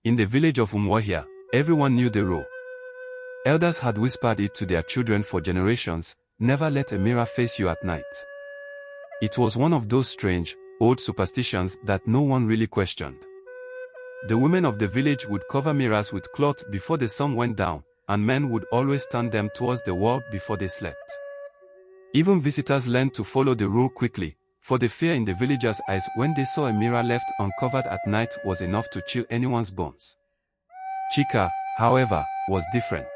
In the village of Umwahia, everyone knew the rule. Elders had whispered it to their children for generations: never let a mirror face you at night. It was one of those strange, old superstitions that no one really questioned. The women of the village would cover mirrors with cloth before the sun went down, and men would always turn them towards the wall before they slept. Even visitors learned to follow the rule quickly, for the fear in the villagers' eyes when they saw a mirror left uncovered at night was enough to chill anyone's bones. Chika, however, was different.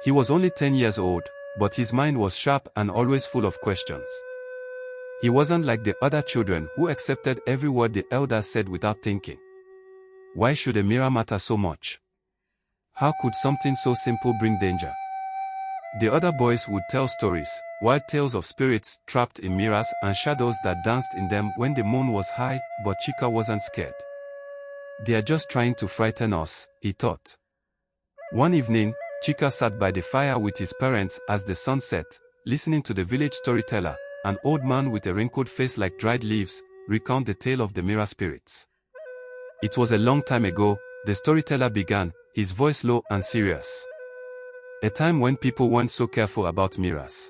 He was only 10 years old, but his mind was sharp and always full of questions. He wasn't like the other children who accepted every word the elders said without thinking. Why should a mirror matter so much? How could something so simple bring danger? The other boys would tell stories, wild tales of spirits trapped in mirrors and shadows that danced in them when the moon was high, but Chika wasn't scared. They are just trying to frighten us, he thought. One evening, Chika sat by the fire with his parents as the sun set, listening to the village storyteller, an old man with a wrinkled face like dried leaves, recount the tale of the mirror spirits. It was a long time ago, the storyteller began, his voice low and serious. A time when people weren't so careful about mirrors.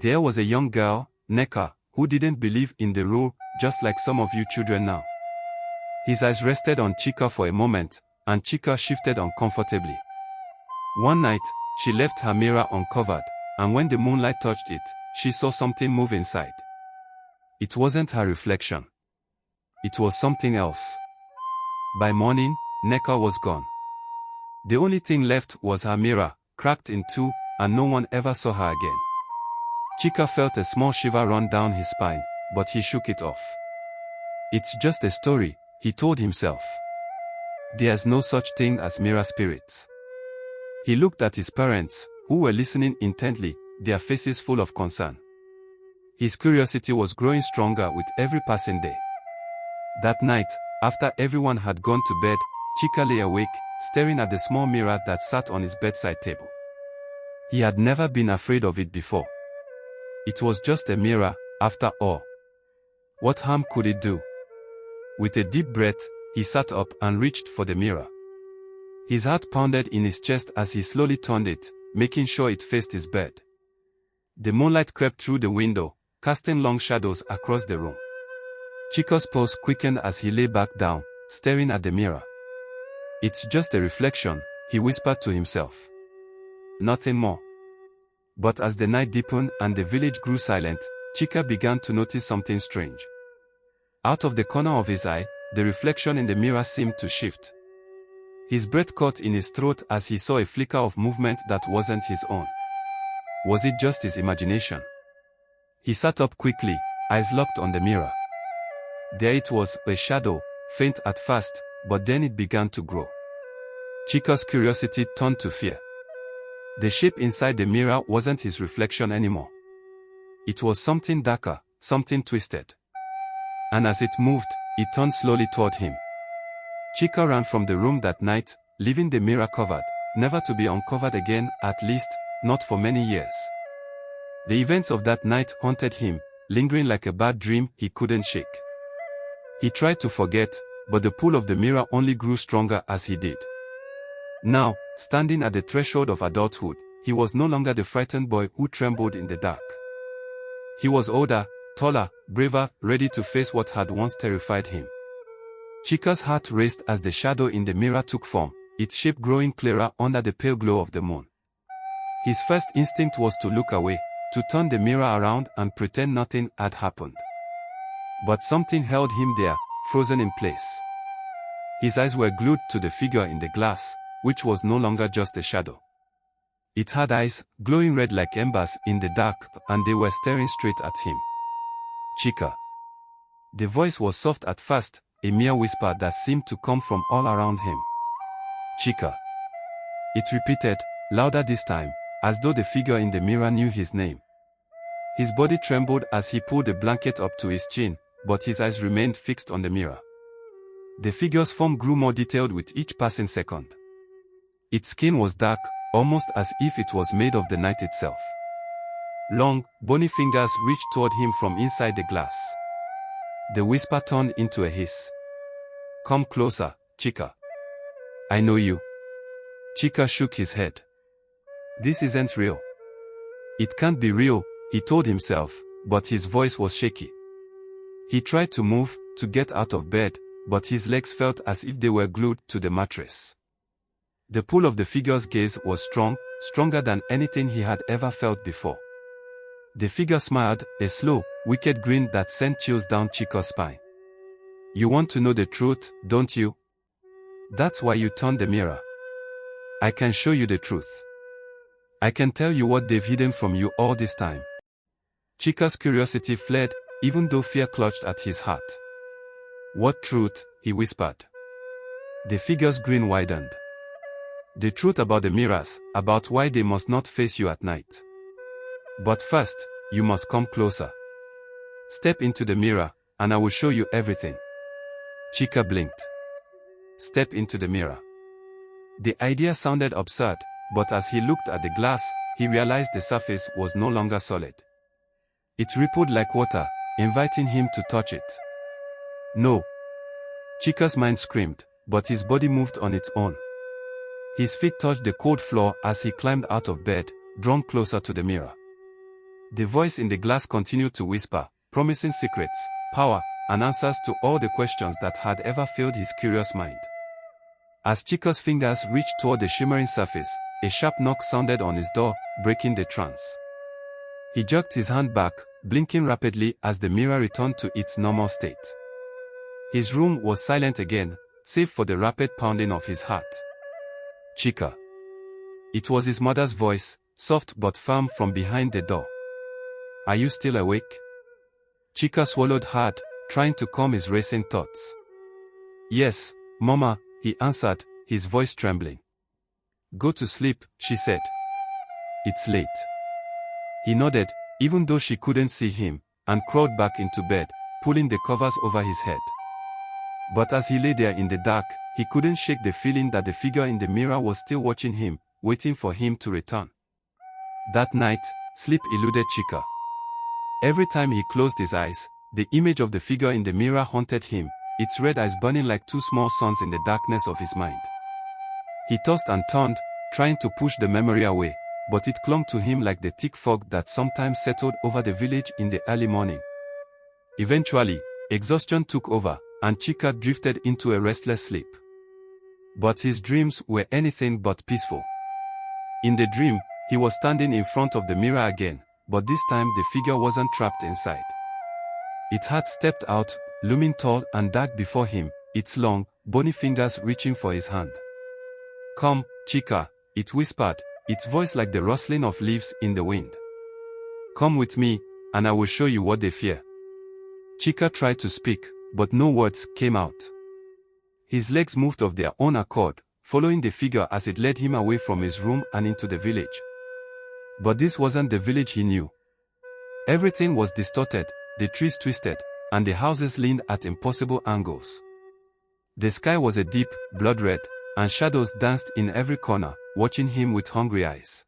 There was a young girl, Neka, who didn't believe in the rule, just like some of you children now. His eyes rested on Chika for a moment, and Chika shifted uncomfortably. One night, she left her mirror uncovered, and when the moonlight touched it, she saw something move inside. It wasn't her reflection. It was something else. By morning, Neka was gone. The only thing left was her mirror, cracked in two, and no one ever saw her again. Chika felt a small shiver run down his spine, but he shook it off. It's just a story, he told himself. There's no such thing as mirror spirits. He looked at his parents, who were listening intently, their faces full of concern. His curiosity was growing stronger with every passing day. That night, after everyone had gone to bed, Chika lay awake, staring at the small mirror that sat on his bedside table. He had never been afraid of it before. It was just a mirror, after all. What harm could it do? With a deep breath, he sat up and reached for the mirror. His heart pounded in his chest as he slowly turned it, making sure it faced his bed. The moonlight crept through the window, casting long shadows across the room. Chika's pulse quickened as he lay back down, staring at the mirror. It's just a reflection, he whispered to himself. Nothing more. But as the night deepened and the village grew silent, Chika began to notice something strange. Out of the corner of his eye, the reflection in the mirror seemed to shift. His breath caught in his throat as he saw a flicker of movement that wasn't his own. Was it just his imagination? He sat up quickly, eyes locked on the mirror. There it was, a shadow, faint at first, but then it began to grow. Chika's curiosity turned to fear. The shape inside the mirror wasn't his reflection anymore. It was something darker, something twisted. And as it moved, it turned slowly toward him. Chika ran from the room that night, leaving the mirror covered, never to be uncovered again, at least, not for many years. The events of that night haunted him, lingering like a bad dream he couldn't shake. He tried to forget, but the pull of the mirror only grew stronger as he did. Now, standing at the threshold of adulthood, he was no longer the frightened boy who trembled in the dark. He was older, taller, braver, ready to face what had once terrified him. Chika's heart raced as the shadow in the mirror took form, its shape growing clearer under the pale glow of the moon. His first instinct was to look away, to turn the mirror around and pretend nothing had happened. But something held him there, frozen in place. His eyes were glued to the figure in the glass, which was no longer just a shadow. It had eyes, glowing red like embers in the dark, and they were staring straight at him. Chika. The voice was soft at first, a mere whisper that seemed to come from all around him. Chika. It repeated, louder this time, as though the figure in the mirror knew his name. His body trembled as he pulled the blanket up to his chin, but his eyes remained fixed on the mirror. The figure's form grew more detailed with each passing second. Its skin was dark, almost as if it was made of the night itself. Long, bony fingers reached toward him from inside the glass. The whisper turned into a hiss. Come closer, Chika. I know you. Chika shook his head. This isn't real. It can't be real, he told himself, but his voice was shaky. He tried to move, to get out of bed, but his legs felt as if they were glued to the mattress. The pull of the figure's gaze was strong, stronger than anything he had ever felt before. The figure smiled, a slow, wicked grin that sent chills down Chika's spine. You want to know the truth, don't you? That's why you turned the mirror. I can show you the truth. I can tell you what they've hidden from you all this time. Chika's curiosity fled, even though fear clutched at his heart. What truth? He whispered. The figure's grin widened. The truth about the mirrors, about why they must not face you at night. But first, you must come closer. Step into the mirror, and I will show you everything. Chika blinked. Step into the mirror. The idea sounded absurd, but as he looked at the glass, he realized the surface was no longer solid. It rippled like water, inviting him to touch it. No. Chika's mind screamed, but his body moved on its own. His feet touched the cold floor as he climbed out of bed, drawn closer to the mirror. The voice in the glass continued to whisper, promising secrets, power, and answers to all the questions that had ever filled his curious mind. As Chika's fingers reached toward the shimmering surface, a sharp knock sounded on his door, breaking the trance. He jerked his hand back, blinking rapidly as the mirror returned to its normal state. His room was silent again, save for the rapid pounding of his heart. Chika. It was his mother's voice, soft but firm from behind the door. Are you still awake? Chika swallowed hard, trying to calm his racing thoughts. Yes, Mama, he answered, his voice trembling. Go to sleep, she said. It's late. He nodded, even though she couldn't see him, and crawled back into bed, pulling the covers over his head. But as he lay there in the dark, he couldn't shake the feeling that the figure in the mirror was still watching him, waiting for him to return. That night, sleep eluded Chika. Every time he closed his eyes, the image of the figure in the mirror haunted him, its red eyes burning like two small suns in the darkness of his mind. He tossed and turned, trying to push the memory away, but it clung to him like the thick fog that sometimes settled over the village in the early morning. Eventually, exhaustion took over, and Chika drifted into a restless sleep. But his dreams were anything but peaceful. In the dream, he was standing in front of the mirror again, but this time the figure wasn't trapped inside. It had stepped out, looming tall and dark before him, its long, bony fingers reaching for his hand. Come, Chika, it whispered, its voice like the rustling of leaves in the wind. Come with me, and I will show you what they fear. Chika tried to speak, but no words came out. His legs moved of their own accord, following the figure as it led him away from his room and into the village. But this wasn't the village he knew. Everything was distorted, the trees twisted, and the houses leaned at impossible angles. The sky was a deep, blood red, and shadows danced in every corner, watching him with hungry eyes.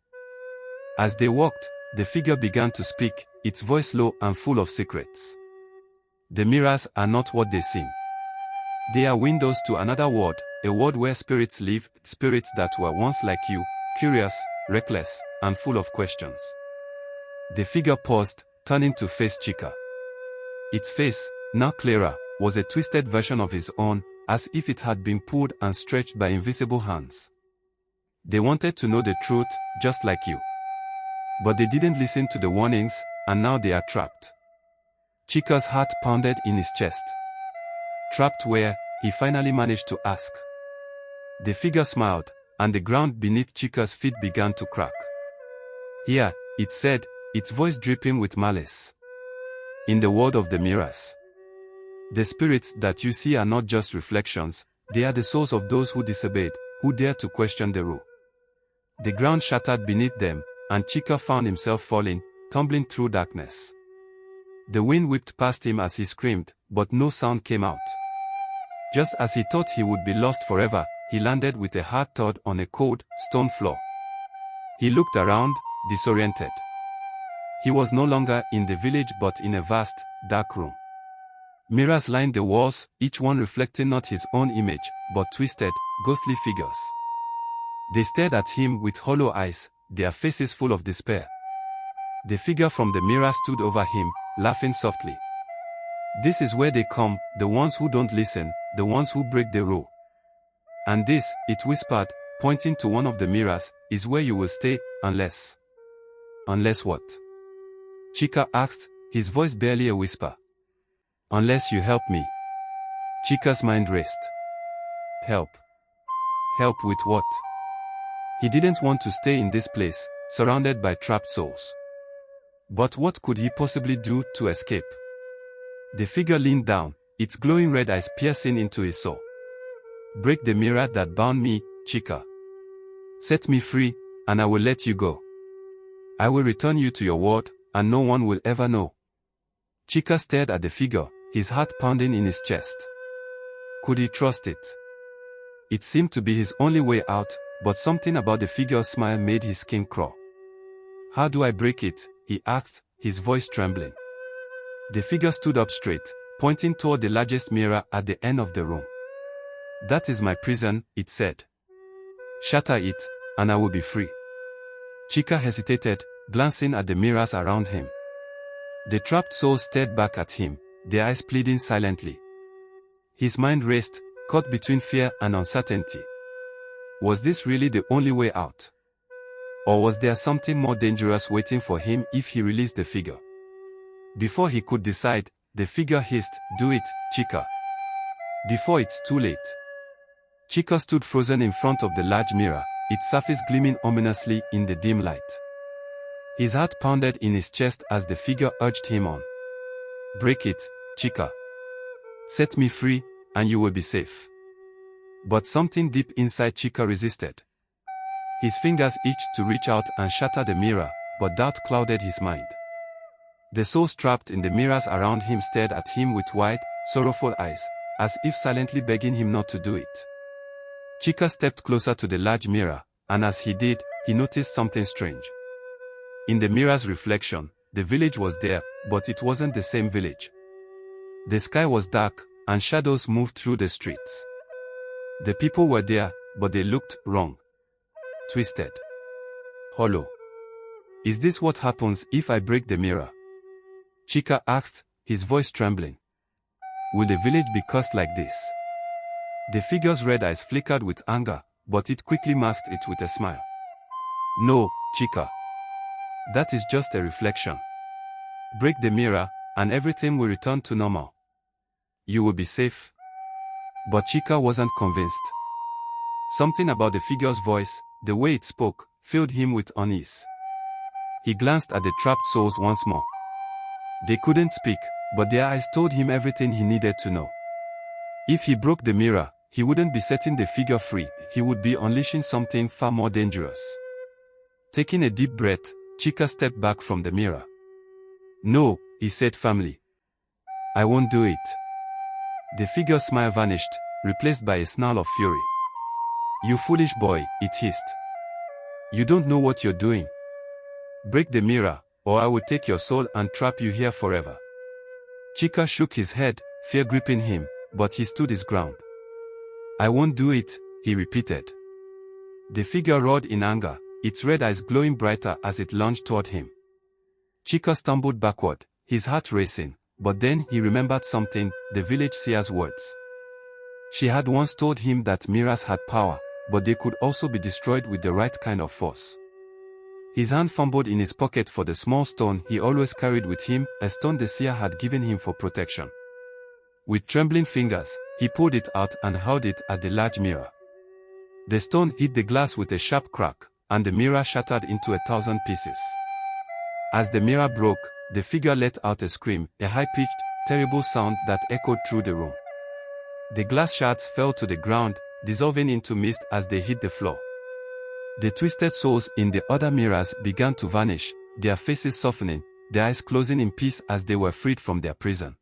As they walked, the figure began to speak, its voice low and full of secrets. The mirrors are not what they seem. They are windows to another world, a world where spirits live, spirits that were once like you, curious, reckless, and full of questions. The figure paused, turning to face Chika. Its face, now clearer, was a twisted version of his own, as if it had been pulled and stretched by invisible hands. They wanted to know the truth, just like you. But they didn't listen to the warnings, and now they are trapped. Chika's heart pounded in his chest. Trapped where? He finally managed to ask. The figure smiled, and the ground beneath Chika's feet began to crack. Here, it said, its voice dripping with malice. In the world of the mirrors. The spirits that you see are not just reflections, they are the souls of those who disobeyed, who dared to question the rule. The ground shattered beneath them, and Chika found himself falling, tumbling through darkness. The wind whipped past him as he screamed, but no sound came out. Just as he thought he would be lost forever, he landed with a hard thud on a cold, stone floor. He looked around, disoriented. He was no longer in the village but in a vast, dark room. Mirrors lined the walls, each one reflecting not his own image, but twisted, ghostly figures. They stared at him with hollow eyes, their faces full of despair. The figure from the mirror stood over him, laughing softly. "This is where they come, the ones who don't listen, the ones who break the rule. And this," it whispered, pointing to one of the mirrors, "is where you will stay, unless..." "Unless what?" Chika asked, his voice barely a whisper. "Unless you help me." Chika's mind raced. Help? Help with what? He didn't want to stay in this place, surrounded by trapped souls. But what could he possibly do to escape? The figure leaned down, its glowing red eyes piercing into his soul. "Break the mirror that bound me, Chika. Set me free, and I will let you go. I will return you to your world, and no one will ever know." Chika stared at the figure, his heart pounding in his chest. Could he trust it? It seemed to be his only way out, but something about the figure's smile made his skin crawl. "How do I break it?" he asked, his voice trembling. The figure stood up straight, pointing toward the largest mirror at the end of the room. "That is my prison," it said. "Shatter it, and I will be free." Chika hesitated, glancing at the mirrors around him. The trapped souls stared back at him, their eyes pleading silently. His mind raced, caught between fear and uncertainty. Was this really the only way out? Or was there something more dangerous waiting for him if he released the figure? Before he could decide, the figure hissed, "Do it, Chika. Before it's too late." Chika stood frozen in front of the large mirror, its surface gleaming ominously in the dim light. His heart pounded in his chest as the figure urged him on. "Break it, Chika. Set me free, and you will be safe." But something deep inside Chika resisted. His fingers itched to reach out and shatter the mirror, but doubt clouded his mind. The souls trapped in the mirrors around him stared at him with wide, sorrowful eyes, as if silently begging him not to do it. Chika stepped closer to the large mirror, and as he did, he noticed something strange. In the mirror's reflection, the village was there, but it wasn't the same village. The sky was dark, and shadows moved through the streets. The people were there, but they looked wrong. Twisted. Hollow. "Is this what happens if I break the mirror?" Chika asked, his voice trembling. "Will the village be cursed like this?" The figure's red eyes flickered with anger, but it quickly masked it with a smile. "No, Chika. That is just a reflection. Break the mirror, and everything will return to normal. You will be safe." But Chika wasn't convinced. Something about the figure's voice, the way it spoke, filled him with unease. He glanced at the trapped souls once more. They couldn't speak, but their eyes told him everything he needed to know. If he broke the mirror, he wouldn't be setting the figure free, he would be unleashing something far more dangerous. Taking a deep breath, Chika stepped back from the mirror. "No," he said firmly. "I won't do it." The figure's smile vanished, replaced by a snarl of fury. "You foolish boy," it hissed. "You don't know what you're doing. Break the mirror, or I will take your soul and trap you here forever." Chika shook his head, fear gripping him, but he stood his ground. "I won't do it," he repeated. The figure roared in anger, its red eyes glowing brighter as it lunged toward him. Chika stumbled backward, his heart racing, but then he remembered something, the village seer's words. She had once told him that mirrors had power, but they could also be destroyed with the right kind of force. His hand fumbled in his pocket for the small stone he always carried with him, a stone the seer had given him for protection. With trembling fingers, he pulled it out and held it at the large mirror. The stone hit the glass with a sharp crack, and the mirror shattered into 1,000 pieces. As the mirror broke, the figure let out a scream, a high-pitched, terrible sound that echoed through the room. The glass shards fell to the ground, dissolving into mist as they hit the floor. The twisted souls in the other mirrors began to vanish, their faces softening, their eyes closing in peace as they were freed from their prison.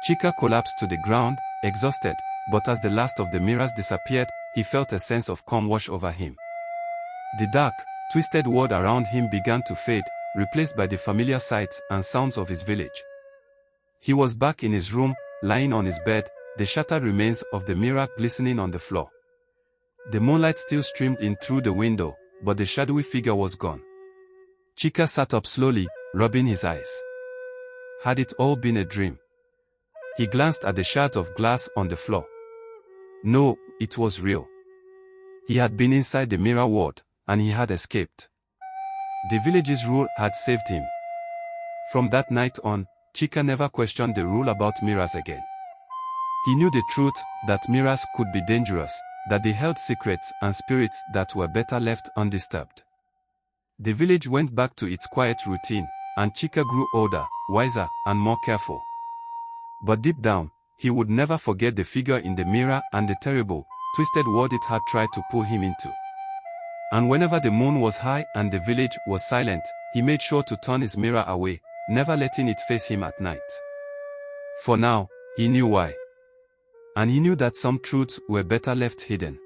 Chika collapsed to the ground, exhausted, but as the last of the mirrors disappeared, he felt a sense of calm wash over him. The dark, twisted world around him began to fade, replaced by the familiar sights and sounds of his village. He was back in his room, lying on his bed, the shattered remains of the mirror glistening on the floor. The moonlight still streamed in through the window, but the shadowy figure was gone. Chika sat up slowly, rubbing his eyes. Had it all been a dream? He glanced at the shards of glass on the floor. No, it was real. He had been inside the mirror world, and he had escaped. The village's rule had saved him. From that night on, Chika never questioned the rule about mirrors again. He knew the truth, that mirrors could be dangerous, that they held secrets and spirits that were better left undisturbed. The village went back to its quiet routine, and Chika grew older, wiser, and more careful. But deep down, he would never forget the figure in the mirror and the terrible, twisted world it had tried to pull him into. And whenever the moon was high and the village was silent, he made sure to turn his mirror away, never letting it face him at night. For now, he knew why. And he knew that some truths were better left hidden.